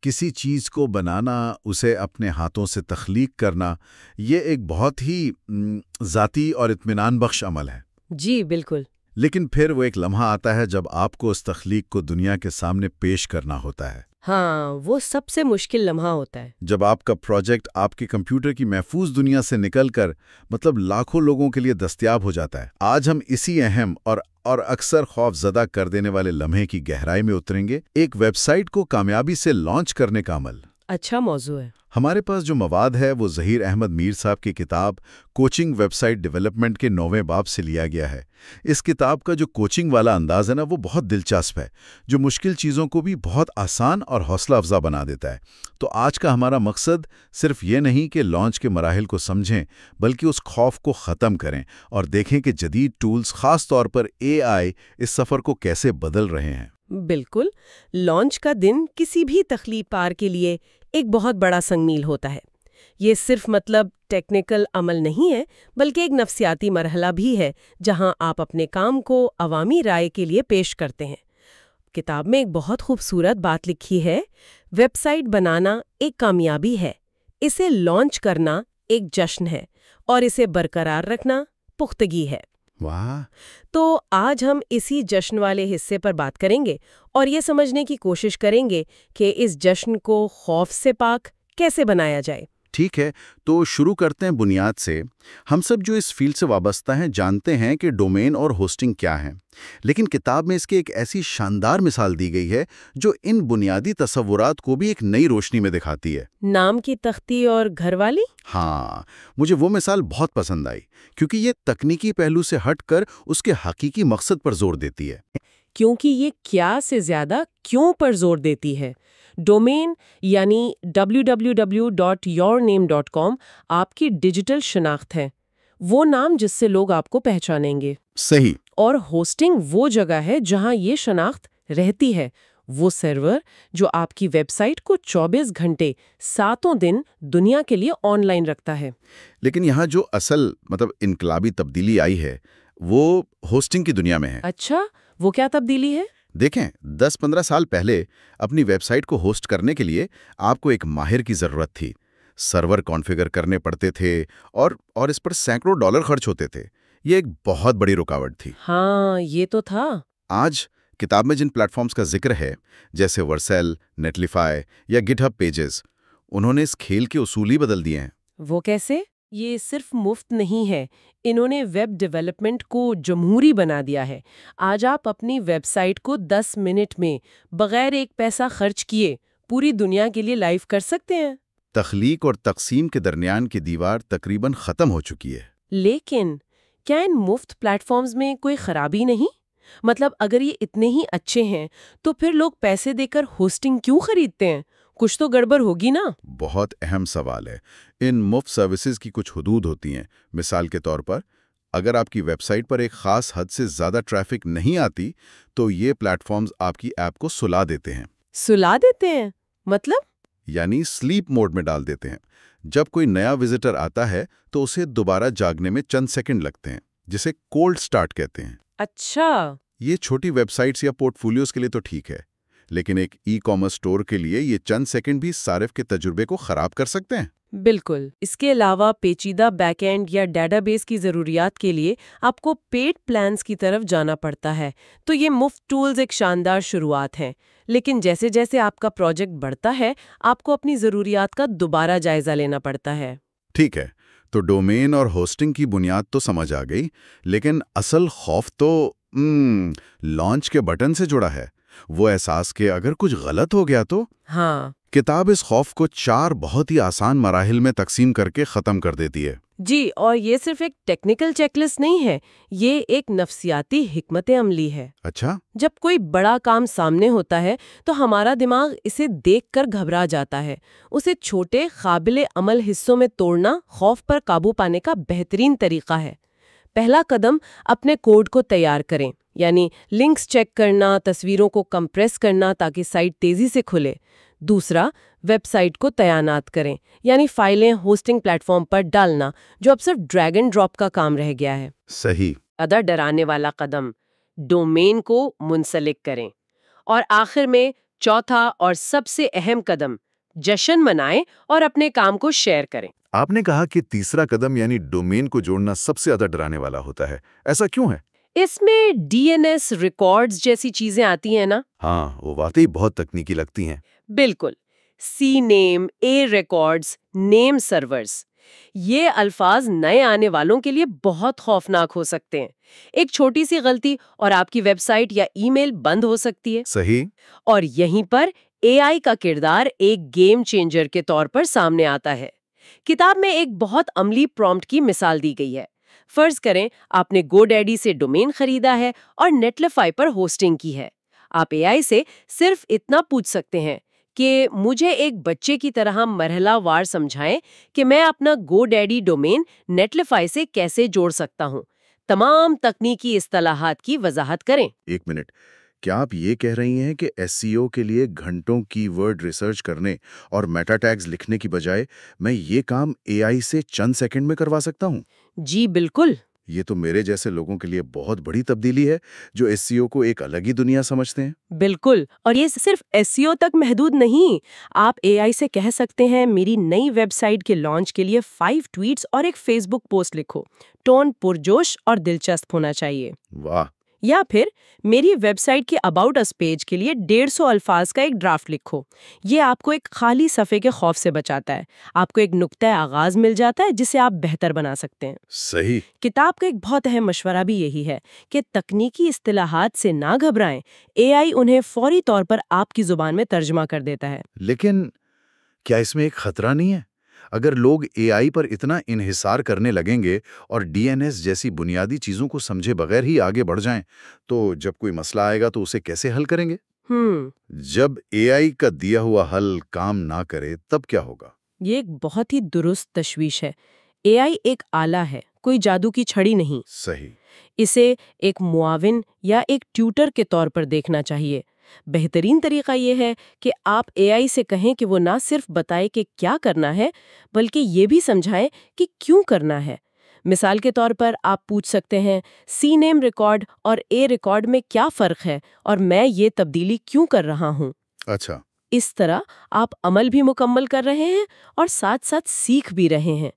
کسی چیز کو بنانا، اسے اپنے ہاتھوں سے تخلیق کرنا، یہ ایک بہت ہی ذاتی اور اطمینان بخش عمل ہے۔ جی بالکل۔ لیکن پھر وہ ایک لمحہ آتا ہے جب آپ کو اس تخلیق کو دنیا کے سامنے پیش کرنا ہوتا ہے۔ ہاں، وہ سب سے مشکل لمحہ ہوتا ہے۔ جب آپ کا پروجیکٹ آپ کے کمپیوٹر کی محفوظ دنیا سے نکل کر لاکھوں لوگوں کے لیے دستیاب ہو جاتا ہے۔ آج ہم اسی اہم اور اکثر خوف زدہ کر دینے والے لمحے کی گہرائی میں اتریں گے، ایک ویب سائٹ کو کامیابی سے لانچ کرنے کا عمل۔ اچھا موضوع ہے۔ ہمارے پاس جو مواد ہے وہ ظہیر احمد میر صاحب کی کتاب کوچنگ ویب سائٹ ڈیولپمنٹ کے 9ویں باب سے لیا گیا ہے۔ اس کتاب کا جو کوچنگ والا انداز ہے نا، وہ بہت دلچسپ ہے، جو مشکل چیزوں کو بھی بہت آسان اور حوصلہ افزا بنا دیتا ہے۔ تو آج کا ہمارا مقصد صرف یہ نہیں کہ لانچ کے مراحل کو سمجھیں، بلکہ اس خوف کو ختم کریں اور دیکھیں کہ جدید ٹولز، خاص طور پر AI، اس سفر کو کیسے بدل رہے ہیں۔ بالکل۔ لانچ کا دن کسی بھی تخلیق کار کے لیے ایک بہت بڑا سنگ میل ہوتا ہے۔ یہ صرف ٹیکنیکل عمل نہیں ہے، بلکہ ایک نفسیاتی مرحلہ بھی ہے جہاں آپ اپنے کام کو عوامی رائے کے لیے پیش کرتے ہیں۔ کتاب میں ایک بہت خوبصورت بات لکھی ہے، ویب سائٹ بنانا ایک کامیابی ہے، اسے لانچ کرنا ایک جشن ہے، اور اسے برقرار رکھنا پختگی ہے۔ واہ! تو آج ہم اسی جشن والے حصے پر بات کریں گے اور یہ سمجھنے کی کوشش کریں گے کہ اس جشن کو خوف سے پاک کیسے بنایا جائے۔ ٹھیک ہے، تو شروع کرتے ہیں بنیاد سے۔ ہم سب جو اس فیلڈ سے وابستہ ہیں جانتے ہیں کہ ڈومین اور ہوسٹنگ کیا ہیں، لیکن کتاب میں اس کی ایک ایسی شاندار مثال دی گئی ہے جو ان بنیادی تصورات کو بھی ایک نئی روشنی میں دکھاتی ہے۔ نام کی تختی اور گھر والی؟ ہاں، مجھے وہ مثال بہت پسند آئی کیونکہ یہ تکنیکی پہلو سے ہٹ کر اس کے حقیقی مقصد پر زور دیتی ہے۔ کیونکہ یہ کیا سے زیادہ کیوں پر زور دیتی ہے۔ ڈومین یعنی www.yourname.com آپ کی ڈیجیٹل شناخت ہے، وہ نام جس سے لوگ آپ کو پہچانیں گے۔ صحیح۔ اور ہوسٹنگ وہ جگہ ہے جہاں یہ شناخت رہتی ہے، وہ سرور جو آپ کی ویب سائٹ کو 24 گھنٹے 7 دن دنیا کے لیے آن لائن رکھتا ہے۔ لیکن یہاں جو اصل انقلابی تبدیلی آئی ہے وہ ہوسٹنگ کی دنیا میں ہے۔ اچھا، وہ کیا تبدیلی ہے؟ دیکھیں، 10-15 سال پہلے اپنی ویب سائٹ کو ہوسٹ کرنے کے لیے آپ کو ایک ماہر کی ضرورت تھی، سرور کانفیگر کرنے پڑتے تھے اور اس پر سینکڑوں ڈالر خرچ ہوتے تھے۔ یہ ایک بہت بڑی رکاوٹ تھی۔ ہاں، یہ تو تھا۔ آج کتاب میں جن پلیٹ فارمز کا ذکر ہے، جیسے ورسیل، نیٹلیفائی یا گٹ ہب پیجز، انہوں نے اس کھیل کے اصول ہی بدل دیے ہیں۔ وہ کیسے؟ یہ صرف مفت نہیں ہے، انہوں نے ویب ڈیولپمنٹ کو جمہوری بنا دیا ہے۔ آج آپ اپنی ویب سائٹ کو 10 منٹ میں بغیر ایک پیسہ خرچ کیے پوری دنیا کے لیے لائیو کر سکتے ہیں۔ تخلیق اور تقسیم کے درمیان کی دیوار تقریباً ختم ہو چکی ہے۔ لیکن کیا ان مفت پلیٹ فارمز میں کوئی خرابی نہیں؟ اگر یہ اتنے ہی اچھے ہیں تو پھر لوگ پیسے دے کر ہوسٹنگ کیوں خریدتے ہیں؟ کچھ تو گڑبڑ ہوگی نا؟ بہت اہم سوال ہے۔ ان مفت سروسز کی کچھ حدود ہوتی ہیں۔ مثال کے طور پر، اگر آپ کی ویب سائٹ پر ایک خاص حد سے زیادہ ٹریفک نہیں آتی تو یہ پلیٹ فارمز آپ کی ایپ کو سلا دیتے ہیں۔ سلا دیتے ہیں؟ یعنی سلیپ موڈ میں ڈال دیتے ہیں۔ جب کوئی نیا وزٹر آتا ہے تو اسے دوبارہ جاگنے میں چند سیکنڈ لگتے ہیں، جسے کولڈ سٹارٹ کہتے ہیں۔ اچھا۔ یہ چھوٹی ویب سائٹس یا پورٹ فولیوز کے لیے تو ٹھیک ہے، لیکن ایک ای کامرس اسٹور کے لیے یہ چند سیکنڈ بھی صارف کے تجربے کو خراب کر سکتے ہیں۔ بالکل۔ اس کے علاوہ پیچیدہ بیک اینڈ یا ڈیٹا بیس کی ضروریات کے لیے آپ کو پیڈ پلانز کی طرف جانا پڑتا ہے۔ تو یہ مفت ٹولز ایک شاندار شروعات ہیں، لیکن جیسے جیسے آپ کا پروجیکٹ بڑھتا ہے آپ کو اپنی ضروریات کا دوبارہ جائزہ لینا پڑتا ہے۔ ٹھیک ہے، تو ڈومین اور ہوسٹنگ کی بنیاد تو سمجھ آ گئی، لیکن اصل خوف تو لانچ کے بٹن سے جڑا ہے، وہ احساس کہ اگر کچھ غلط ہو گیا تو۔ ہاں، کتاب اس خوف کو 4 بہت ہی آسان مراحل میں تقسیم کر کے ختم کر دیتی ہے۔ جی، اور یہ صرف ایک ٹیکنیکل چیک لسٹ نہیں ہے، یہ ایک نفسیاتی حکمت عملی ہے۔ اچھا؟ جب کوئی بڑا کام سامنے ہوتا ہے تو ہمارا دماغ اسے دیکھ کر گھبرا جاتا ہے۔ اسے چھوٹے قابل عمل حصوں میں توڑنا خوف پر قابو پانے کا بہترین طریقہ ہے۔ پہلا قدم اپنے کوڈ کو تیار کریں، یعنی لنکس چیک کرنا، تصویروں کو کمپریس کرنا تاکہ سائٹ تیزی سے کھلے۔ دوسرا، ویب سائٹ کو تعینات کریں، یعنی فائلیں ہوسٹنگ پلیٹ فارم پر ڈالنا، جو اب صرف ڈریگ اینڈ ڈراپ کا کام رہ گیا ہے۔ صحیح۔ ڈرانے والا قدم، ڈومین کو منسلک کریں۔ اور آخر میں چوتھا اور سب سے اہم قدم، جشن منائیں اور اپنے کام کو شیئر کریں۔ آپ نے کہا کہ تیسرا قدم یعنی ڈومین کو جوڑنا سب سے زیادہ ڈرانے والا ہوتا ہے، ایسا کیوں ہے؟ اس میں ڈی این ایس ریکارڈز جیسی چیزیں آتی ہیں نا؟ ہاں، وہ واقعی بہت تکنیکی لگتی ہیں۔ بالکل، سی نیم، اے ریکارڈز، نیم سرورز، یہ الفاظ نئے آنے والوں کے لیے بہت خوفناک ہو سکتے ہیں۔ ایک چھوٹی سی غلطی اور آپ کی ویب سائٹ یا ای میل بند ہو سکتی ہے۔ صحیح۔ اور یہیں پر اے آئی کا کردار ایک گیم چینجر کے طور پر سامنے آتا ہے۔ کتاب میں ایک بہت عملی پرومپٹ کی مثال دی گئی ہے۔ فرض کریں آپ نے گو ڈیڈی سے ڈومین خریدا ہے اور نیٹلیفائی پر ہوسٹنگ کی ہے۔ آپ اے آئی سے صرف اتنا پوچھ سکتے ہیں کہ مجھے ایک بچے کی طرح مرحلہ وار سمجھائیں کہ میں اپنا گو ڈیڈی ڈومین نیٹلیفائی سے کیسے جوڑ سکتا ہوں۔ تمام تکنیکی اصطلاحات کی وضاحت کریں۔ ایک منٹ، کیا آپ یہ کہہ رہی ہیں کہ ایس سی او کے لیے گھنٹوں کی ورڈ ریسرچ کرنے اور میٹا ٹیگز لکھنے کی بجائے میں یہ کام اے آئی سے چند سیکنڈ میں کروا سکتا ہوں؟ جی بالکل۔ یہ تو میرے جیسے لوگوں کے لیے بہت بڑی تبدیلی ہے جو ایس سی او کو ایک الگ ہی دنیا سمجھتے ہیں۔ بالکل، اور یہ صرف ایس سی او تک محدود نہیں۔ آپ اے آئی سے کہہ سکتے ہیں میری نئی ویب سائٹ کے لانچ کے لیے 5 ٹویٹس اور ایک فیس بک پوسٹ لکھو، ٹون پرجوش اور دلچسپ ہونا چاہیے۔ واہ! یا پھر میری ویب سائٹ کے اباؤٹ اس پیج کے لیے 150 الفاظ کا ایک ڈرافٹ لکھو۔ یہ آپ کو ایک خالی صفحے کے خوف سے بچاتا ہے۔ آپ کو ایک نقطۂ آغاز مل جاتا ہے جسے آپ بہتر بنا سکتے ہیں۔ صحیح۔ کتاب کا ایک بہت اہم مشورہ بھی یہی ہے کہ تکنیکی اصطلاحات سے نہ گھبرائیں، اے آئی انہیں فوری طور پر آپ کی زبان میں ترجمہ کر دیتا ہے۔ لیکن کیا اس میں ایک خطرہ نہیں ہے؟ اگر لوگ اے آئی پر اتنا انحصار کرنے لگیں گے اور ڈی این ایس جیسی بنیادی چیزوں کو سمجھے بغیر ہی آگے بڑھ جائیں تو جب کوئی مسئلہ آئے گا تو اسے کیسے حل کریں گے؟ جب اے آئی کا دیا ہوا حل کام نہ کرے تب کیا ہوگا؟ یہ ایک بہت ہی درست تشویش ہے۔ اے آئی ایک آلہ ہے، کوئی جادو کی چھڑی نہیں۔ صحیح۔ اسے ایک معاون یا ایک ٹیوٹر کے طور پر دیکھنا چاہیے۔ بہترین طریقہ یہ ہے کہ آپ اے آئی سے کہیں کہ وہ نہ صرف بتائے کہ کیا کرنا ہے بلکہ یہ بھی سمجھائے کہ کیوں کرنا ہے۔ مثال کے طور پر آپ پوچھ سکتے ہیں سی نیم ریکارڈ اور اے ریکارڈ میں کیا فرق ہے اور میں یہ تبدیلی کیوں کر رہا ہوں۔ اچھا۔ اس طرح آپ عمل بھی مکمل کر رہے ہیں اور ساتھ ساتھ سیکھ بھی رہے ہیں۔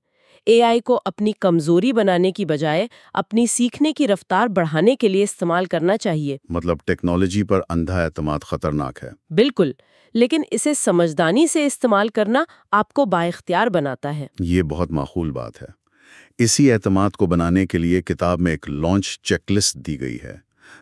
اے آئی کو اپنی کمزوری بنانے کی بجائے اپنی سیکھنے کی رفتار بڑھانے کے لیے استعمال کرنا چاہیے۔ مطلب ٹیکنالوجی پر اندھا اعتماد خطرناک ہے۔ بالکل، لیکن اسے سمجھدانی سے استعمال کرنا آپ کو بااختیار بناتا ہے۔ یہ بہت معقول بات ہے۔ اسی اعتماد کو بنانے کے لیے کتاب میں ایک لانچ چیک لسٹ دی گئی ہے۔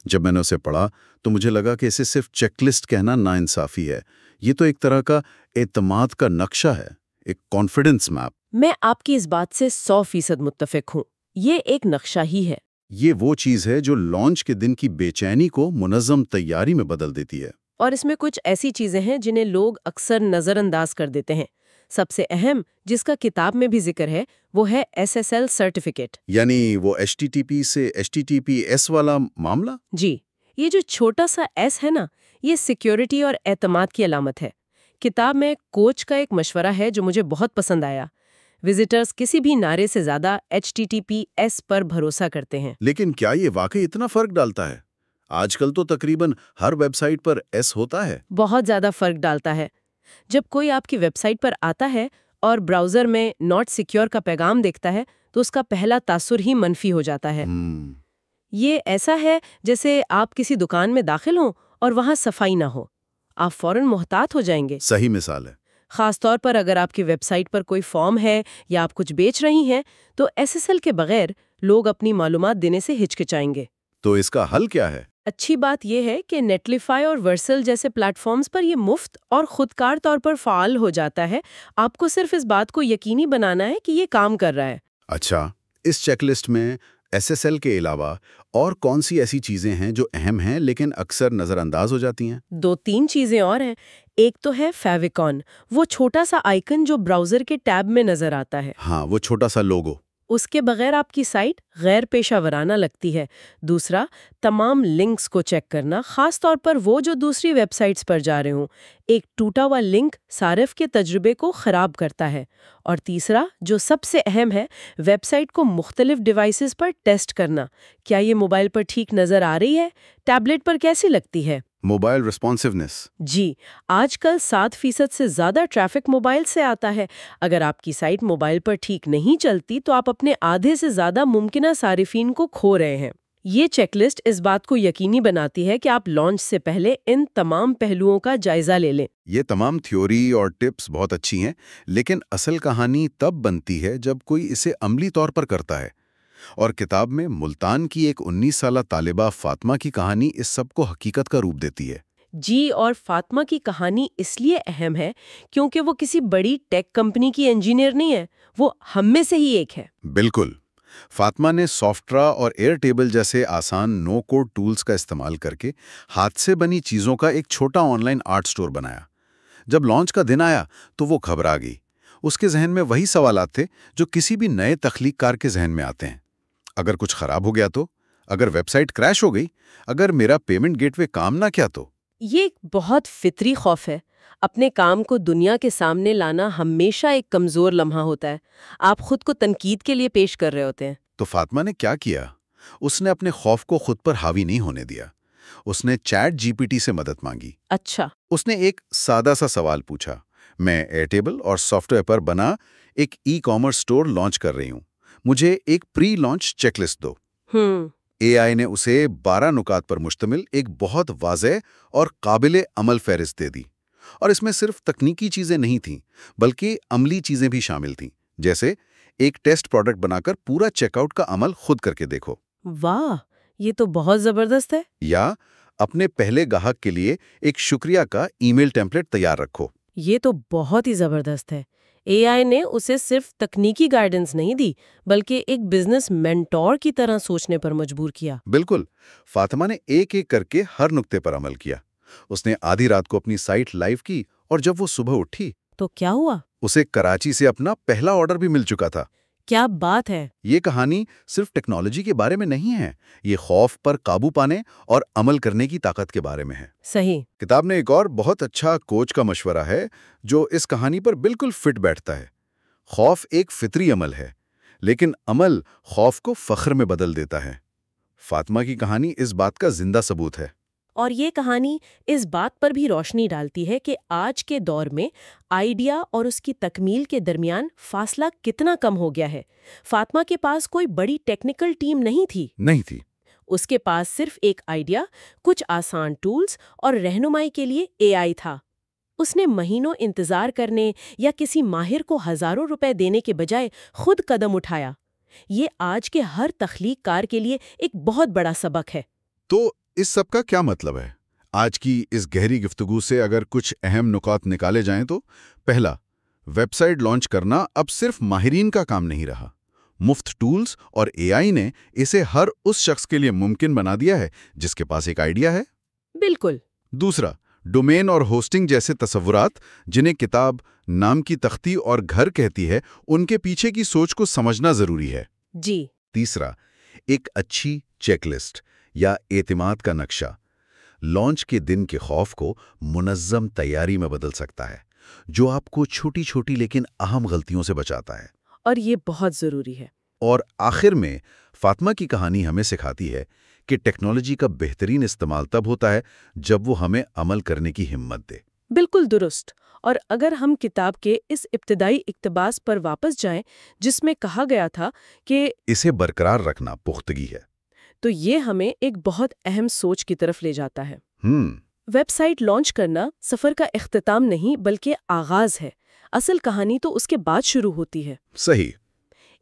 جب میں نے اسے پڑھا تو مجھے لگا کہ اسے صرف چیک لسٹ کہنا ناانصافی ہے۔ یہ تو ایک طرح کا اعتماد کا نقشہ ہے، ایک کانفیڈنس میپ۔ میں آپ کی اس بات سے 100% متفق ہوں۔ یہ ایک نقشہ ہی ہے۔ یہ وہ چیز ہے جو لانچ کے دن کی بے چینی کو منظم تیاری میں بدل دیتی ہے۔ اور اس میں کچھ ایسی چیزیں ہیں جنہیں لوگ اکثر نظر انداز کر دیتے ہیں۔ سب سے اہم جس کا کتاب میں بھی ذکر ہے وہ ہے SSL سرٹیفکیٹ۔ یعنی وہ HTTP سے HTTPS والا معاملہ؟ جی، یہ جو چھوٹا سا ایس ہے نا، یہ سیکیورٹی اور اعتماد کی علامت ہے۔ کتاب میں کوچ کا ایک مشورہ ہے جو مجھے بہت پسند آیا۔ وزٹرز کسی بھی نعرے سے زیادہ HTTPS پر بھروسہ کرتے ہیں۔ لیکن کیا یہ واقعی اتنا فرق ڈالتا ہے؟ آج کل تو تقریباً ہر ویب سائٹ پر ایس ہوتا ہے۔ بہت زیادہ فرق ڈالتا ہے۔ جب کوئی آپ کی ویب سائٹ پر آتا ہے اور براؤزر میں ناٹ سیکیور کا پیغام دیکھتا ہے تو اس کا پہلا تاثر ہی منفی ہو جاتا ہے۔ یہ ایسا ہے جیسے آپ کسی دکان میں داخل ہوں اور وہاں صفائی نہ ہو، آپ فوراً محتاط ہو جائیں گے۔ صحیح مثال ہے۔ خاص طور پر اگر آپ کی ویب سائٹ پر کوئی فارم ہے یا آپ کچھ بیچ رہی ہیں تو SSL کے بغیر لوگ اپنی معلومات دینے سے ہچکچائیں گے۔ تو اس کا حل کیا ہے؟ اچھی بات یہ ہے کہ نیٹلیفائی اور ورسل جیسے پلیٹ فارمز پر یہ مفت اور خودکار طور پر فعال ہو جاتا ہے۔ آپ کو صرف اس بات کو یقینی بنانا ہے کہ یہ کام کر رہا ہے۔ اچھا، اس چیک لسٹ میں SSL کے علاوہ اور کون سی ایسی چیزیں ہیں جو اہم ہیں لیکن اکثر نظر انداز ہو جاتی ہیں؟ 2-3 چیزیں اور ہیں۔ ایک تو ہے فیویکون، وہ چھوٹا سا آئیکن جو براؤزر کے ٹیب میں نظر آتا ہے۔ ہاں، وہ چھوٹا سا لوگو۔ اس کے بغیر آپ کی سائٹ غیر پیشہ ورانہ لگتی ہے۔ دوسرا، تمام لنکس کو چیک کرنا، خاص طور پر وہ جو دوسری ویب سائٹس پر جا رہے ہوں۔ ایک ٹوٹا ہوا لنک صارف کے تجربے کو خراب کرتا ہے۔ اور تیسرا، جو سب سے اہم ہے، ویب سائٹ کو مختلف ڈیوائسز پر ٹیسٹ کرنا۔ کیا یہ موبائل پر ٹھیک نظر آ رہی ہے؟ ٹیبلٹ پر کیسی لگتی ہے؟ موبائل ریسپانسونیس. جی، آج کل 7% سے زیادہ ٹریفک موبائل سے آتا ہے۔ اگر آپ کی سائٹ موبائل پر ٹھیک نہیں چلتی تو آپ اپنے آدھے سے زیادہ ممکنہ صارفین کو کھو رہے ہیں۔ یہ چیک لسٹ اس بات کو یقینی بناتی ہے کہ آپ لانچ سے پہلے ان تمام پہلوؤں کا جائزہ لے لیں۔ یہ تمام تھیوری اور ٹپس بہت اچھی ہیں، لیکن اصل کہانی تب بنتی ہے جب کوئی اسے عملی طور پر کرتا ہے. اور کتاب میں ملتان کی ایک 19 سالہ طالبہ فاطمہ کی کہانی اس سب کو حقیقت کا روپ دیتی ہے. جی، اور فاطمہ کی کہانی اس لیے اہم ہے کیونکہ وہ کسی بڑی ٹیک کمپنی کی انجینئر نہیں ہے، وہ ہم میں سے ہی ایک ہے۔ بالکل. فاطمہ نے سافٹرا اور ایئر ٹیبل جیسے آسان نو کوڈ ٹولز کا استعمال کر کے ہاتھ سے بنی چیزوں کا ایک چھوٹا آن لائن آرٹ سٹور بنایا. جب لانچ کا دن آیا تو وہ گھبرا گئی. اس کے ذہن میں وہی سوالات تھے جو کسی بھی نئے تخلیق کار کے ذہن میں آتے ہیں. اگر کچھ خراب ہو گیا تو؟ اگر ویب سائٹ کریش ہو گئی؟ اگر میرا پیمنٹ گیٹ وے کام نہ کیا تو؟ یہ ایک بہت فطری خوف ہے۔ اپنے کام کو دنیا کے سامنے لانا ہمیشہ ایک کمزور لمحہ ہوتا ہے۔ آپ خود کو تنقید کے لیے پیش کر رہے ہوتے ہیں۔ تو فاطمہ نے کیا کیا؟ اس نے اپنے خوف کو خود پر حاوی نہیں ہونے دیا. اس نے چیٹ جی پی ٹی سے مدد مانگی. اچھا۔ اس نے ایک سادہ سا سوال پوچھا. میں ایئر ٹیبل اور سافٹ ویئر پر بنا ایک ای کامرس سٹور لانچ کر رہی ہوں. مجھے ایک پری لانچ چیک لسٹ دو. اے آئی نے اسے 12 نکات پر مشتمل ایک بہت واضح اور قابل عمل فہرست دے دی. اور اس میں صرف تکنیکی چیزیں نہیں تھیں بلکہ عملی چیزیں بھی شامل تھیں، جیسے ایک ٹیسٹ پروڈکٹ بنا کر پورا چیک آؤٹ کا عمل خود کر کے دیکھو. واہ، یہ تو بہت زبردست ہے۔ یا اپنے پہلے گاہک کے لیے ایک شکریہ کا ای میل ٹیمپلیٹ تیار رکھو. یہ تو بہت ہی زبردست ہے۔ اے آئی نے اسے صرف تکنیکی گائیڈنس نہیں دی بلکہ ایک بزنس مینٹور کی طرح سوچنے پر مجبور کیا۔ بالکل. فاطمہ نے ایک ایک کر کے ہر نقطے پر عمل کیا. اس نے آدھی رات کو اپنی سائٹ لائیو کی اور جب وہ صبح اٹھی تو کیا ہوا؟ اسے کراچی سے اپنا پہلا آرڈر بھی مل چکا تھا. کیا بات ہے! یہ کہانی صرف ٹیکنالوجی کے بارے میں نہیں ہے، یہ خوف پر قابو پانے اور عمل کرنے کی طاقت کے بارے میں ہے. صحیح۔ کتاب میں ایک اور بہت اچھا کوچ کا مشورہ ہے جو اس کہانی پر بالکل فٹ بیٹھتا ہے. خوف ایک فطری عمل ہے، لیکن عمل خوف کو فخر میں بدل دیتا ہے. فاطمہ کی کہانی اس بات کا زندہ ثبوت ہے. اور یہ کہانی اس بات پر بھی روشنی ڈالتی ہے کہ آج کے دور میں آئیڈیا اور اس کی تکمیل کے درمیان فاصلہ کتنا کم ہو گیا ہے۔ فاطمہ کے پاس کوئی بڑی ٹیکنیکل ٹیم نہیں تھی۔ اس کے پاس صرف ایک آئیڈیا، کچھ آسان ٹولز اور رہنمائی کے لیے اے آئی تھا۔ اس نے مہینوں انتظار کرنے یا کسی ماہر کو ہزاروں روپے دینے کے بجائے خود قدم اٹھایا۔ یہ آج کے ہر تخلیق کار کے لیے ایک بہت بڑا سبق ہے۔ تو اس سب کا کیا مطلب ہے؟ آج کی اس گہری گفتگو سے اگر کچھ اہم نکات نکالے جائیں تو پہلا، ویب سائٹ لانچ کرنا اب صرف ماہرین کا کام نہیں رہا. مفت ٹولز اور اے آئی نے اسے ہر اس شخص کے لیے ممکن بنا دیا ہے جس کے پاس ایک آئیڈیا ہے. بالکل۔ دوسرا، ڈومین اور ہوسٹنگ جیسے تصورات جنہیں کتاب نام کی تختی اور گھر کہتی ہے، ان کے پیچھے کی سوچ کو سمجھنا ضروری ہے. جی۔ تیسرا، ایک اچھی چیک لسٹ یا اعتماد کا نقشہ لانچ کے دن کے خوف کو منظم تیاری میں بدل سکتا ہے، جو آپ کو چھوٹی چھوٹی لیکن اہم غلطیوں سے بچاتا ہے. اور یہ بہت ضروری ہے۔ اور آخر میں فاطمہ کی کہانی ہمیں سکھاتی ہے کہ ٹیکنالوجی کا بہترین استعمال تب ہوتا ہے جب وہ ہمیں عمل کرنے کی ہمت دے. بالکل درست۔ اور اگر ہم کتاب کے اس ابتدائی اقتباس پر واپس جائیں جس میں کہا گیا تھا کہ اسے برقرار رکھنا پختگی ہے، تو یہ ہمیں ایک بہت اہم سوچ کی طرف لے جاتا ہے۔ ویب سائٹ لانچ کرنا سفر کا اختتام نہیں بلکہ آغاز ہے۔ اصل کہانی تو اس کے بعد شروع ہوتی ہے۔ صحیح۔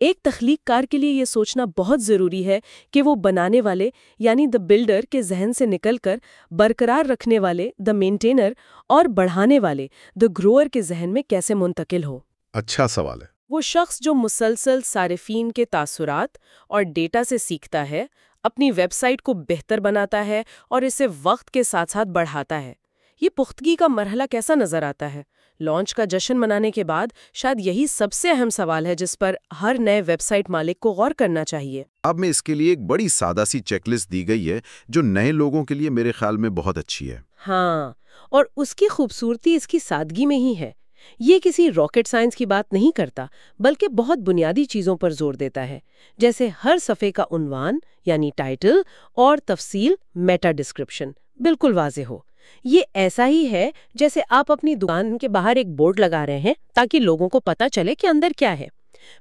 ایک تخلیق کار کے لیے یہ سوچنا بہت ضروری ہے کہ وہ بنانے والے یعنی دا بلڈر کے ذہن سے نکل کر برقرار رکھنے والے دا مینٹینر اور بڑھانے والے دا گروئر کے ذہن میں کیسے منتقل ہو۔ اچھا سوال ہے۔ وہ شخص جو مسلسل صارفین کے تاثرات اور ڈیٹا سے سیکھتا ہے، اپنی ویب سائٹ کو بہتر بناتا ہے اور اسے وقت کے ساتھ ساتھ بڑھاتا ہے۔ یہ پختگی کا مرحلہ کیسا نظر آتا ہے؟ لانچ کا جشن منانے کے بعد شاید یہی سب سے اہم سوال ہے جس پر ہر نئے ویب سائٹ مالک کو غور کرنا چاہیے۔ اب میں اس کے لیے ایک بڑی سادہ سی چیک لسٹ دی گئی ہے جو نئے لوگوں کے لیے میرے خیال میں بہت اچھی ہے۔ ہاں، اور اس کی خوبصورتی اس کی سادگی میں ہی ہے۔ یہ کسی راکٹ سائنس کی بات نہیں کرتا بلکہ بہت بنیادی چیزوں پر زور دیتا ہے، جیسے ہر صفحے کا عنوان یعنی ٹائٹل اور تفصیل میٹا ڈسکرپشن بالکل واضح ہو، یہ ایسا ہی ہے جیسے آپ اپنی دکان کے باہر ایک بورڈ لگا رہے ہیں تاکہ لوگوں کو پتہ چلے کہ اندر کیا ہے۔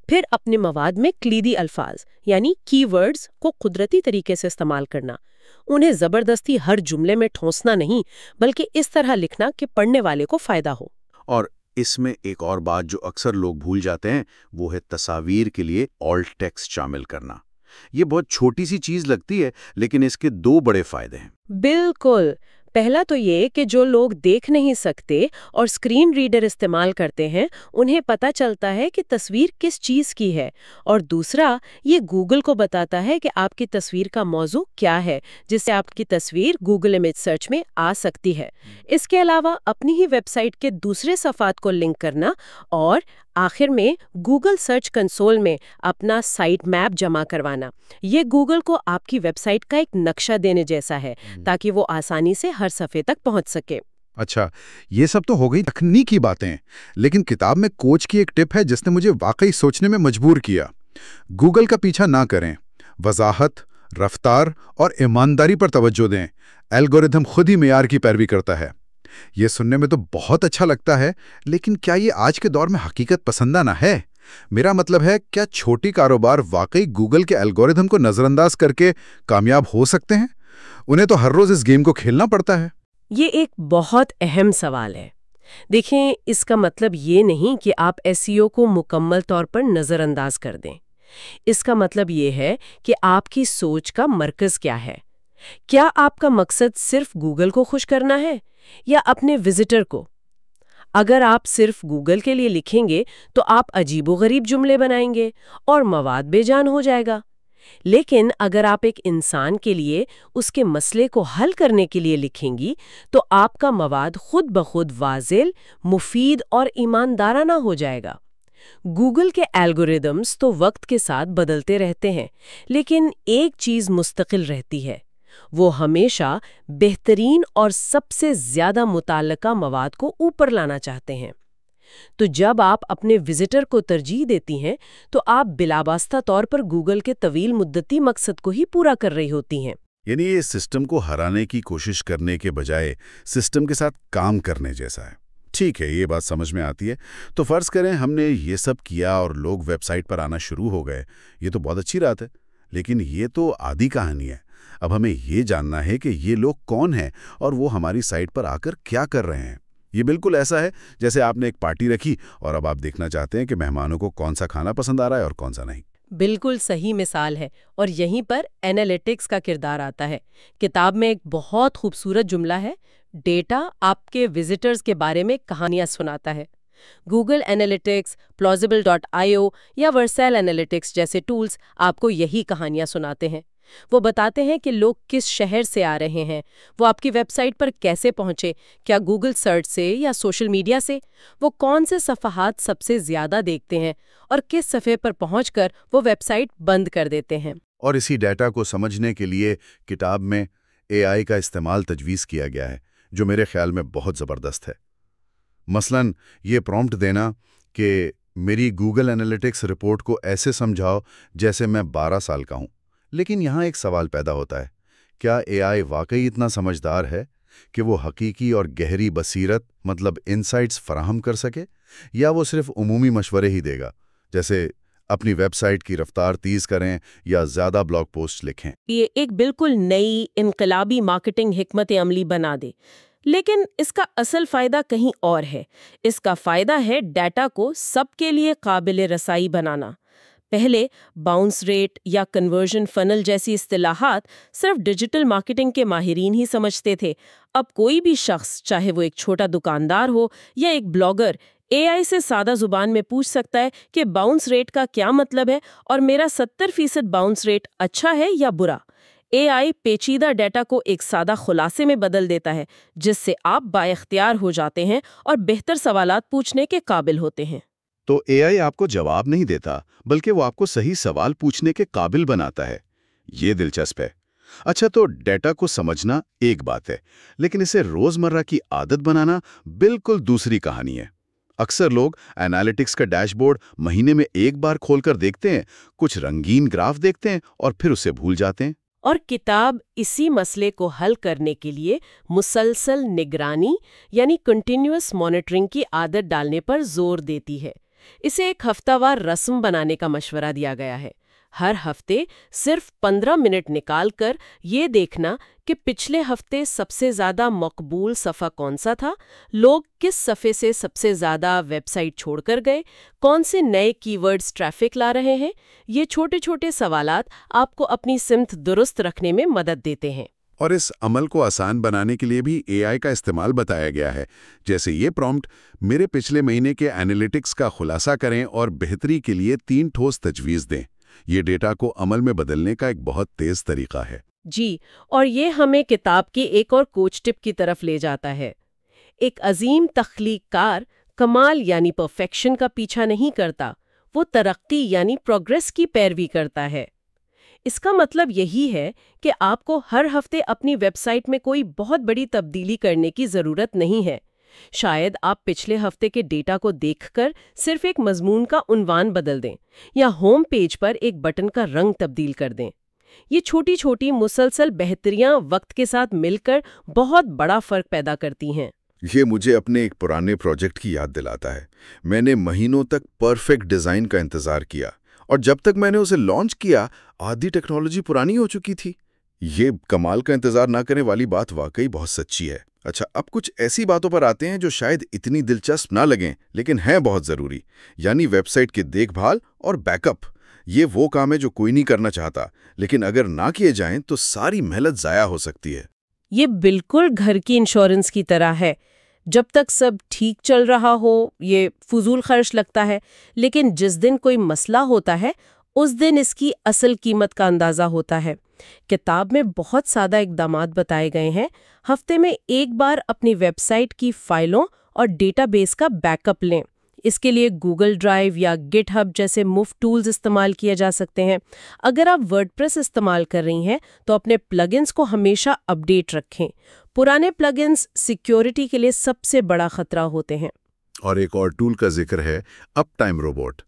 پھر اپنے مواد میں کلیدی الفاظ یعنی کی ورڈز کو قدرتی طریقے سے استعمال کرنا، انہیں زبردستی ہر جملے میں ٹھونسنا نہیں، بلکہ اس طرح لکھنا کہ پڑھنے والے کو فائدہ ہو۔ اور اس میں ایک اور بات جو اکثر لوگ بھول جاتے ہیں وہ ہے تصاویر کے لیے آلٹ ٹیکسٹ شامل کرنا۔ یہ بہت چھوٹی سی چیز لگتی ہے لیکن اس کے دو بڑے فائدے ہیں۔ بالکل، پہلا تو یہ کہ جو لوگ دیکھ نہیں سکتے اور اسکرین ریڈر استعمال کرتے ہیں انہیں پتہ چلتا ہے کہ تصویر کس چیز کی ہے، اور دوسرا یہ گوگل کو بتاتا ہے کہ آپ کی تصویر کا موضوع کیا ہے، جس سے آپ کی تصویر گوگل امیج سرچ میں آ سکتی ہے۔ اس کے علاوہ اپنی ہی ویب سائٹ کے دوسرے صفحات کو لنک کرنا اور آخر میں گوگل سرچ کنسول میں اپنا سائٹ میپ جمع کروانا، یہ گوگل کو آپ کی ویب سائٹ کا ایک نقشہ دینے جیسا ہے تاکہ وہ آسانی سے ہر صفحے تک پہنچ سکے۔ اچھا، یہ سب تو ہو گئی تکنیکی باتیں، لیکن کتاب میں کوچ کی ایک ٹپ ہے جس نے مجھے واقعی سوچنے میں مجبور کیا۔ گوگل کا پیچھا نہ کریں، وضاحت، رفتار اور ایمانداری پر توجہ دیں، الگورتھم خود ہی معیار کی پیروی کرتا ہے۔ یہ سننے میں تو بہت اچھا لگتا ہے، لیکن کیا یہ آج کے دور میں حقیقت پسندہ نہ ہے؟ میرا مطلب ہے، کیا چھوٹی کاروبار واقعی گوگل کے الگورتھم کو نظر انداز کر کے کامیاب ہو سکتے ہیں؟ انہیں تو ہر روز اس گیم کو کھیلنا پڑتا ہے۔ یہ ایک بہت اہم سوال ہے۔ دیکھیں، اس کا مطلب یہ نہیں کہ آپ SEO کو مکمل طور پر نظر انداز کر دیں۔ اس کا مطلب یہ ہے کہ آپ کی سوچ کا مرکز کیا ہے۔ کیا آپ کا مقصد صرف گوگل کو خوش کرنا ہے یا اپنے وزٹر کو؟ اگر آپ صرف گوگل کے لیے لکھیں گے تو آپ عجیب و غریب جملے بنائیں گے اور مواد بے جان ہو جائے گا۔ لیکن اگر آپ ایک انسان کے لیے اس کے مسئلے کو حل کرنے کے لیے لکھیں گی تو آپ کا مواد خود بخود واضح، مفید اور ایماندارانہ ہو جائے گا۔ گوگل کے الگورتھمز تو وقت کے ساتھ بدلتے رہتے ہیں، لیکن ایک چیز مستقل رہتی ہے، وہ ہمیشہ بہترین اور سب سے زیادہ متعلقہ مواد کو اوپر لانا چاہتے ہیں۔ تو جب آپ اپنے وزٹر کو ترجیح دیتی ہیں تو آپ بلاباستہ طور پر گوگل کے طویل مدتی مقصد کو ہی پورا کر رہی ہوتی ہیں۔ یعنی یہ سسٹم کو ہرانے کی کوشش کرنے کے بجائے سسٹم کے ساتھ کام کرنے جیسا ہے۔ ٹھیک ہے، یہ بات سمجھ میں آتی ہے۔ تو فرض کریں ہم نے یہ سب کیا اور لوگ ویب سائٹ پر آنا شروع ہو گئے، یہ تو بہت اچھی بات ہے، لیکن یہ تو آدھی کہانی ہے۔ اب ہمیں یہ جاننا ہے کہ یہ لوگ کون ہیں اور وہ ہماری سائٹ پر آ کر کیا کر رہے ہیں۔ یہ بالکل ایسا ہے جیسے آپ نے ایک پارٹی رکھی اور اب آپ دیکھنا چاہتے ہیں کہ مہمانوں کو کون سا کھانا پسند آ رہا ہے اور کون سا نہیں۔ بالکل صحیح مثال ہے، اور یہیں پر اینالیٹکس کا کردار آتا ہے۔ کتاب میں ایک بہت خوبصورت جملہ ہے، ڈیٹا آپ کے وزٹرز کے بارے میں کہانیاں سناتا ہے۔ گوگل اینالیٹکس، plausible.io یا ورسیل اینالیٹکس جیسے ٹولز آپ کو یہی کہانیاں سناتے ہیں۔ وہ بتاتے ہیں کہ لوگ کس شہر سے آ رہے ہیں، وہ آپ کی ویب سائٹ پر کیسے پہنچے، کیا گوگل سرچ سے یا سوشل میڈیا سے، وہ کون سے صفحات سب سے زیادہ دیکھتے ہیں اور کس صفحے پر پہنچ کر وہ ویب سائٹ بند کر دیتے ہیں۔ اور اسی ڈیٹا کو سمجھنے کے لیے کتاب میں AI کا استعمال تجویز کیا گیا ہے، جو میرے خیال میں بہت زبردست ہے۔ مثلاً یہ پرومپٹ دینا کہ میری گوگل انالیٹکس رپورٹ کو ایسے سمجھاؤ جیسے میں 12 سال کا ہوں۔ لیکن یہاں ایک سوال پیدا ہوتا ہے، کیا AI واقعی اتنا سمجھدار ہے کہ وہ حقیقی اور گہری بصیرت مطلب انسائٹس فراہم کر سکے، یا وہ صرف عمومی مشورے ہی دے گا، جیسے اپنی ویب سائٹ کی رفتار تیز کریں یا زیادہ بلاگ پوسٹ لکھیں؟ یہ ایک بالکل نئی انقلابی مارکیٹنگ حکمت عملی بنا دے، لیکن اس کا اصل فائدہ کہیں اور ہے۔ اس کا فائدہ ہے ڈیٹا کو سب کے لیے قابل رسائی بنانا۔ پہلے باؤنس ریٹ یا کنورژن فنل جیسی اصطلاحات صرف ڈیجیٹل مارکیٹنگ کے ماہرین ہی سمجھتے تھے۔ اب کوئی بھی شخص، چاہے وہ ایک چھوٹا دکاندار ہو یا ایک بلاگر، AI سے سادہ زبان میں پوچھ سکتا ہے کہ باؤنس ریٹ کا کیا مطلب ہے اور میرا 70% باؤنس ریٹ اچھا ہے یا برا۔ AI پیچیدہ ڈیٹا کو ایک سادہ خلاصے میں بدل دیتا ہے، جس سے آپ بااختیار ہو جاتے ہیں اور بہتر سوالات پوچھنے کے قابل ہوتے ہیں۔ تو AI آپ کو جواب نہیں دیتا، بلکہ وہ آپ کو صحیح سوال پوچھنے کے قابل بناتا ہے۔ یہ دلچسپ ہے۔ اچھا، تو ڈیٹا کو سمجھنا ایک بات ہے، لیکن اسے روزمرہ کی عادت بنانا بالکل دوسری کہانی ہے۔ اکثر لوگ انالیٹکس کا ڈیش بورڈ مہینے میں ایک بار کھول کر دیکھتے ہیں، کچھ رنگین گراف دیکھتے ہیں اور پھر اسے بھول جاتے ہیں۔ اور کتاب اسی مسئلے کو حل کرنے کے لیے مسلسل نگرانی یعنی کنٹینیوس مانیٹرنگ کی عادت ڈالنے پر زور دیتی ہے۔ اسے ایک ہفتہ وار رسم بنانے کا مشورہ دیا گیا ہے۔ ہر ہفتے صرف 15 منٹ نکال کر یہ دیکھنا کہ پچھلے ہفتے سب سے زیادہ مقبول صفحہ کون سا تھا، لوگ کس صفحے سے سب سے زیادہ ویب سائٹ چھوڑ کر گئے، کون سے نئے کی ورڈز ٹریفک لا رہے ہیں۔ یہ چھوٹے چھوٹے سوالات آپ کو اپنی سمت درست رکھنے میں مدد دیتے ہیں۔ اور اس عمل کو آسان بنانے کے لیے بھی اے آئی کا استعمال بتایا گیا ہے، جیسے یہ پرومپٹ میرے پچھلے مہینے کے اینالیٹکس کا خلاصہ کریں اور بہتری کے لیے 3 ٹھوس تجویز دیں۔ یہ ڈیٹا کو عمل میں بدلنے کا ایک بہت تیز طریقہ ہے۔ جی، اور یہ ہمیں کتاب کی ایک اور کوچ ٹپ کی طرف لے جاتا ہے۔ ایک عظیم تخلیق کار کمال یعنی پرفیکشن کا پیچھا نہیں کرتا، وہ ترقی یعنی پروگریس کی پیروی کرتا ہے۔ اس کا مطلب یہی ہے کہ آپ کو ہر ہفتے اپنی ویب سائٹ میں کوئی بہت بڑی تبدیلی کرنے کی ضرورت نہیں ہے۔ شاید آپ پچھلے ہفتے کے ڈیٹا کو دیکھ کر صرف ایک مضمون کا عنوان بدل دیں یا ہوم پیج پر ایک بٹن کا رنگ تبدیل کر دیں۔ یہ چھوٹی چھوٹی مسلسل بہتریاں وقت کے ساتھ مل کر بہت بڑا فرق پیدا کرتی ہیں۔ یہ مجھے اپنے ایک پرانے پروجیکٹ کی یاد دلاتا ہے۔ میں نے مہینوں تک پرفیکٹ ڈیزائن کا انتظار کیا، اور جب تک میں نے اسے لانچ کیا آدھی ٹیکنالوجی پرانی ہو چکی تھی۔ یہ کمال کا انتظار نہ کرنے والی بات واقعی بہت سچی ہے۔ اچھا، اب کچھ ایسی باتوں پر آتے ہیں جو شاید اتنی دلچسپ نہ لگیں لیکن ہیں بہت ضروری، یعنی ویب سائٹ کی دیکھ بھال اور بیک اپ۔ یہ وہ کام ہے جو کوئی نہیں کرنا چاہتا، لیکن اگر نہ کیے جائیں تو ساری محنت ضائع ہو سکتی ہے۔ یہ بالکل گھر کی انشورنس کی طرح ہے۔ جب تک سب ٹھیک چل رہا ہو یہ فضول خرچ لگتا ہے، لیکن جس دن کوئی مسئلہ ہوتا ہے اس دن اس کی اصل قیمت کا اندازہ ہوتا ہے۔ کتاب میں بہت سادہ اقدامات بتائے گئے ہیں۔ ہفتے میں ایک بار اپنی ویب سائٹ کی فائلوں اور ڈیٹا بیس کا بیک اپ لیں۔ اس کے لیے گوگل ڈرائیو یا گٹ ہب جیسے مفت ٹولز استعمال کیے جا سکتے ہیں۔ اگر آپ ورڈپریس استعمال کر رہی ہیں تو اپنے پلگنز کو ہمیشہ اپ ڈیٹ رکھیں۔ پرانے پلگنز سیکیورٹی کے لیے سب سے بڑا خطرہ ہوتے ہیں۔ اور ایک اور ٹول کا ذکر ہے اپ ٹائم روبوٹ۔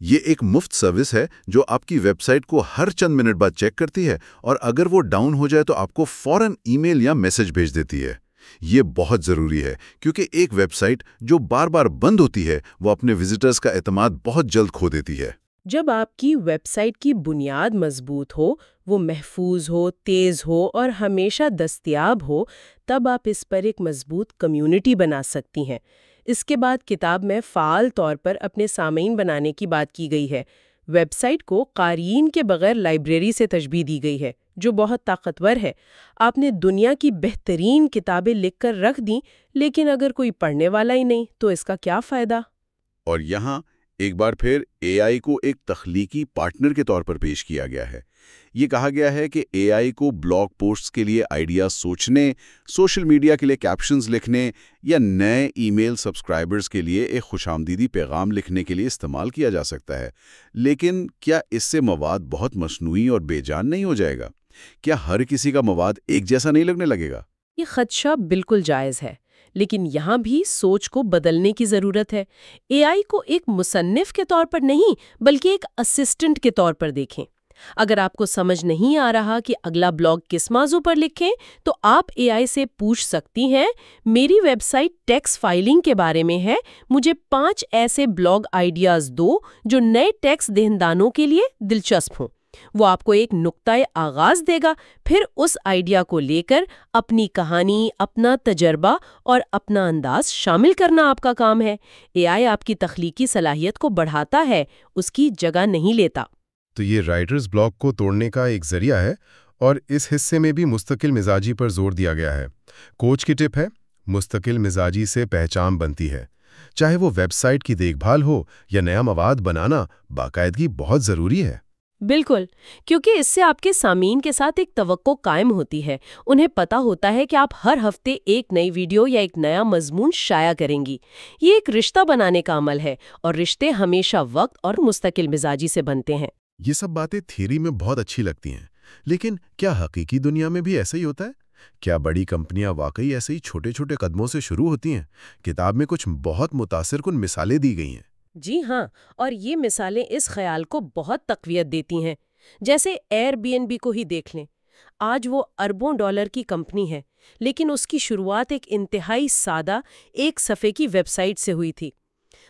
یہ ایک مفت سروس ہے جو آپ کی ویب سائٹ کو ہر چند منٹ بعد چیک کرتی ہے، اور اگر وہ ڈاؤن ہو جائے تو آپ کو فوراً ای میل یا میسج بھیج دیتی ہے۔ یہ بہت ضروری ہے کیونکہ ایک ویب سائٹ جو بار بار بند ہوتی ہے وہ اپنے وزٹرز کا اعتماد بہت جلد کھو دیتی ہے۔ جب آپ کی ویب سائٹ کی بنیاد مضبوط ہو، وہ محفوظ ہو، تیز ہو اور ہمیشہ دستیاب ہو، تب آپ اس پر ایک مضبوط کمیونٹی بنا سکتی ہیں۔ اس کے بعد کتاب میں فعال طور پر اپنے سامعین بنانے کی بات کی گئی ہے۔ ویب سائٹ کو قارئین کے بغیر لائبریری سے تشبیہ دی گئی ہے، جو بہت طاقتور ہے۔ آپ نے دنیا کی بہترین کتابیں لکھ کر رکھ دیں، لیکن اگر کوئی پڑھنے والا ہی نہیں تو اس کا کیا فائدہ؟ اور یہاں ایک بار پھر اے آئی کو ایک تخلیقی پارٹنر کے طور پر پیش کیا گیا ہے۔ یہ کہا گیا ہے کہ اے آئی کو بلاگ پوسٹس کے لیے آئیڈیاز سوچنے، سوشل میڈیا کے لیے کیپشنز لکھنے یا نئے ای میل سبسکرائبرز کے لیے ایک خوش آمدیدی پیغام لکھنے کے لیے استعمال کیا جا سکتا ہے۔ لیکن کیا اس سے مواد بہت مصنوعی اور بے جان نہیں ہو جائے گا؟ کیا ہر کسی کا مواد ایک جیسا نہیں لگنے لگے گا؟ یہ خدشہ بالکل جائز ہے، لیکن یہاں بھی سوچ کو بدلنے کی ضرورت ہے۔ اے آئی کو ایک مصنف کے طور پر نہیں بلکہ ایک اسسٹنٹ کے طور پر دیکھیں۔ اگر آپ کو سمجھ نہیں آ رہا کہ اگلا بلاگ کس موضوع پر لکھیں تو آپ اے آئی سے پوچھ سکتی ہیں، میری ویب سائٹ ٹیکس فائلنگ کے بارے میں ہے، مجھے 5 ایسے بلاگ آئیڈیاز دو جو نئے ٹیکس دہندانوں کے لیے دلچسپ ہوں۔ وہ آپ کو ایک نقطۂ آغاز دے گا، پھر اس آئیڈیا کو لے کر اپنی کہانی، اپنا تجربہ اور اپنا انداز شامل کرنا آپ کا کام ہے۔ اے آئی آپ کی تخلیقی صلاحیت کو بڑھاتا ہے، اس کی جگہ نہیں لیتا۔ تو یہ رائٹرز بلاک کو توڑنے کا ایک ذریعہ ہے، اور اس حصے میں بھی مستقل مزاجی پر زور دیا گیا ہے۔ کوچ کی ٹپ ہے، مستقل مزاجی سے پہچان بنتی ہے۔ چاہے وہ ویب سائٹ کی دیکھ بھال ہو یا نیا مواد بنانا، باقاعدگی بہت ضروری ہے۔ بالکل، کیونکہ اس سے آپ کے سامعین کے ساتھ ایک توقع قائم ہوتی ہے۔ انہیں پتہ ہوتا ہے کہ آپ ہر ہفتے ایک نئی ویڈیو یا ایک نیا مضمون شائع کریں گی۔ یہ ایک رشتہ بنانے کا عمل ہے، اور رشتے ہمیشہ وقت اور مستقل مزاجی سے بنتے ہیں۔ یہ سب باتیں تھیوری میں بہت اچھی لگتی ہیں، لیکن کیا حقیقی دنیا میں بھی ایسا ہی ہوتا ہے؟ کیا بڑی کمپنیاں واقعی ایسے ہی چھوٹے چھوٹے قدموں سے شروع ہوتی ہیں؟ کتاب میں کچھ بہت متاثر کن مثالیں دی گئی ہیں۔ جی ہاں، اور یہ مثالیں اس خیال کو بہت تقویت دیتی ہیں۔ جیسے ایئر بی این بی کو ہی دیکھ لیں۔ آج وہ اربوں ڈالر کی کمپنی ہے، لیکن اس کی شروعات ایک انتہائی سادہ ایک صفحے کی ویب سائٹ سے ہوئی تھی۔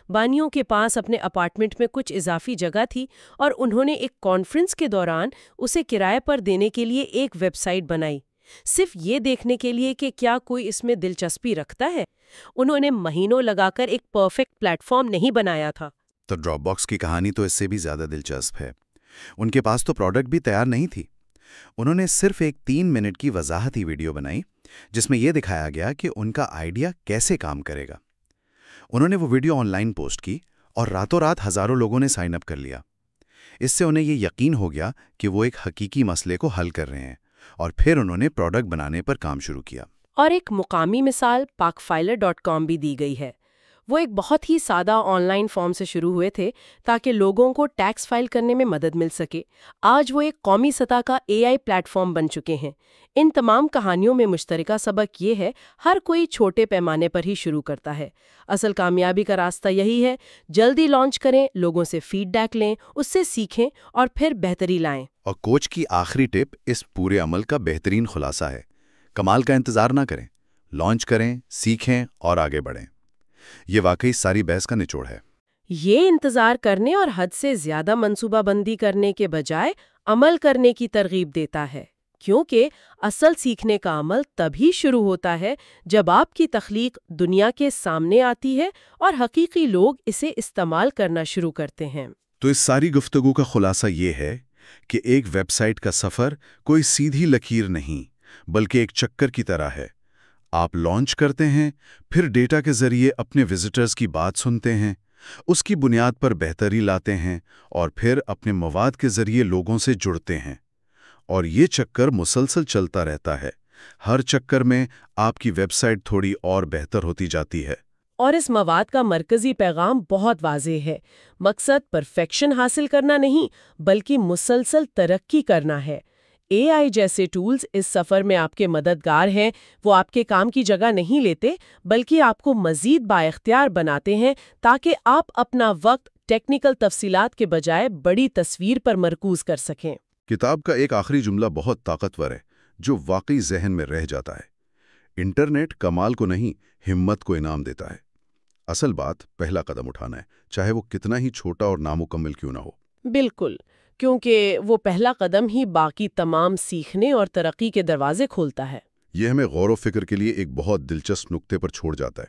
بانیوں کے پاس اپنے اپارٹمنٹ میں کچھ اضافی جگہ تھی اور انہوں نے ایک کانفرنس کے دوران اسے کرائے پر دینے کے لیے ایک ویب سائٹ بنائی، صرف یہ دیکھنے کے لیے کہ کیا کوئی اس میں دلچسپی رکھتا ہے۔ انہوں نے مہینوں لگا کر ایک پرفیکٹ پلیٹ فارم نہیں بنایا تھا۔ تو ڈراپ باکس کی کہانی تو اس سے بھی زیادہ دلچسپ ہے۔ ان کے پاس تو پروڈکٹ بھی تیار نہیں تھی، انہوں نے صرف ایک 3 منٹ کی وضاحتی ویڈیو بنائی جس میں یہ دکھایا گیا کہ ان کا آئیڈیا کیسے کام کرے گا۔ انہوں نے وہ ویڈیو آن لائن پوسٹ کی اور راتوں رات ہزاروں لوگوں نے سائن اپ کر لیا۔ اس سے انہیں یہ یقین ہو گیا کہ وہ ایک حقیقی مسئلے کو حل کر رہے ہیں، اور پھر انہوں نے پروڈکٹ بنانے پر کام شروع کیا۔ اور ایک مقامی مثال parkfiler.com بھی دی گئی ہے۔ وہ ایک بہت ہی سادہ آن لائن فارم سے شروع ہوئے تھے تاکہ لوگوں کو ٹیکس فائل کرنے میں مدد مل سکے۔ آج وہ ایک قومی سطح کا AI پلیٹ فارم بن چکے ہیں۔ ان تمام کہانیوں میں مشترکہ سبق یہ ہے، ہر کوئی چھوٹے پیمانے پر ہی شروع کرتا ہے۔ اصل کامیابی کا راستہ یہی ہے، جلدی لانچ کریں، لوگوں سے فیڈ بیک لیں، اس سے سیکھیں اور پھر بہتری لائیں۔ اور کوچ کی آخری ٹپ اس پورے عمل کا بہترین خلاصہ ہے: کمال کا انتظار نہ کریں، لانچ کریں، سیکھیں اور آگے بڑھیں۔ یہ واقعی ساری بحث کا نچوڑ ہے۔ یہ انتظار کرنے اور حد سے زیادہ منصوبہ بندی کرنے کے بجائے عمل کرنے کی ترغیب دیتا ہے، کیونکہ اصل سیکھنے کا عمل تبھی شروع ہوتا ہے جب آپ کی تخلیق دنیا کے سامنے آتی ہے اور حقیقی لوگ اسے استعمال کرنا شروع کرتے ہیں۔ تو اس ساری گفتگو کا خلاصہ یہ ہے کہ ایک ویب سائٹ کا سفر کوئی سیدھی لکیر نہیں، بلکہ ایک چکر کی طرح ہے۔ آپ لانچ کرتے ہیں، پھر ڈیٹا کے ذریعے اپنے وزٹرز کی بات سنتے ہیں، اس کی بنیاد پر بہتری لاتے ہیں، اور پھر اپنے مواد کے ذریعے لوگوں سے جڑتے ہیں۔ اور یہ چکر مسلسل چلتا رہتا ہے۔ ہر چکر میں آپ کی ویب سائٹ تھوڑی اور بہتر ہوتی جاتی ہے۔ اور اس مواد کا مرکزی پیغام بہت واضح ہے۔ مقصد پرفیکشن حاصل کرنا نہیں، بلکہ مسلسل ترقی کرنا ہے۔ AI جیسے ٹولز اس سفر میں آپ کے مددگار ہیں۔ وہ آپ کے کام کی جگہ نہیں لیتے، بلکہ آپ کو مزید بااختیار بناتے ہیں تاکہ آپ اپنا وقت ٹیکنیکل تفصیلات کے بجائے بڑی تصویر پر مرکوز کر سکیں۔ کتاب کا ایک آخری جملہ بہت طاقتور ہے، جو واقعی ذہن میں رہ جاتا ہے۔ انٹرنیٹ کمال کو نہیں، ہمت کو انعام دیتا ہے۔ اصل بات پہلا قدم اٹھانا ہے، چاہے وہ کتنا ہی چھوٹا اور نامکمل کیوں نہ ہو۔ بالکل، کیونکہ وہ پہلا قدم ہی باقی تمام سیکھنے اور ترقی کے دروازے کھولتا ہے۔ یہ ہمیں غور و فکر کے لیے ایک بہت دلچسپ نقطے پر چھوڑ جاتا ہے۔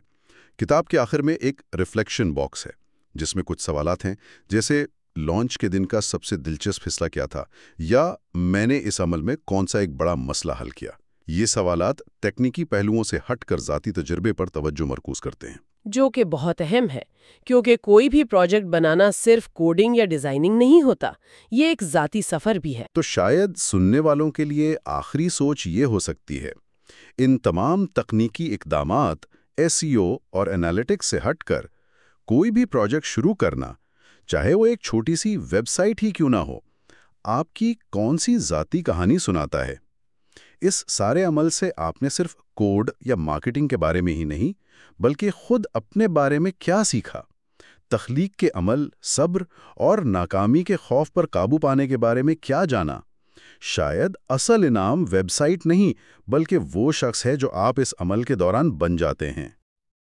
کتاب کے آخر میں ایک ریفلیکشن باکس ہے، جس میں کچھ سوالات ہیں، جیسے لانچ کے دن کا سب سے دلچسپ حصہ کیا تھا، یا میں نے اس عمل میں کون سا ایک بڑا مسئلہ حل کیا۔ یہ سوالات تکنیکی پہلوؤں سے ہٹ کر ذاتی تجربے پر توجہ مرکوز کرتے ہیں، جو کہ بہت اہم ہے، کیونکہ کوئی بھی پروجیکٹ بنانا صرف کوڈنگ یا ڈیزائننگ نہیں ہوتا، یہ ایک ذاتی سفر بھی ہے۔ تو شاید سننے والوں کے لیے آخری سوچ یہ ہو سکتی ہے، ان تمام تکنیکی اقدامات SEO اور انالیٹکس سے ہٹ کر کوئی بھی پروجیکٹ شروع کرنا، چاہے وہ ایک چھوٹی سی ویب سائٹ ہی کیوں نہ ہو، آپ کی کون سی ذاتی کہانی سناتا ہے۔ اس سارے عمل سے آپ نے صرف کوڈ یا مارکیٹنگ کے بارے میں ہی نہیں، بلکہ خود اپنے بارے میں کیا سیکھا، تخلیق کے عمل، صبر اور ناکامی کے خوف پر قابو پانے کے بارے میں کیا جانا۔ شاید اصل انعام ویب سائٹ نہیں، بلکہ وہ شخص ہے جو آپ اس عمل کے دوران بن جاتے ہیں۔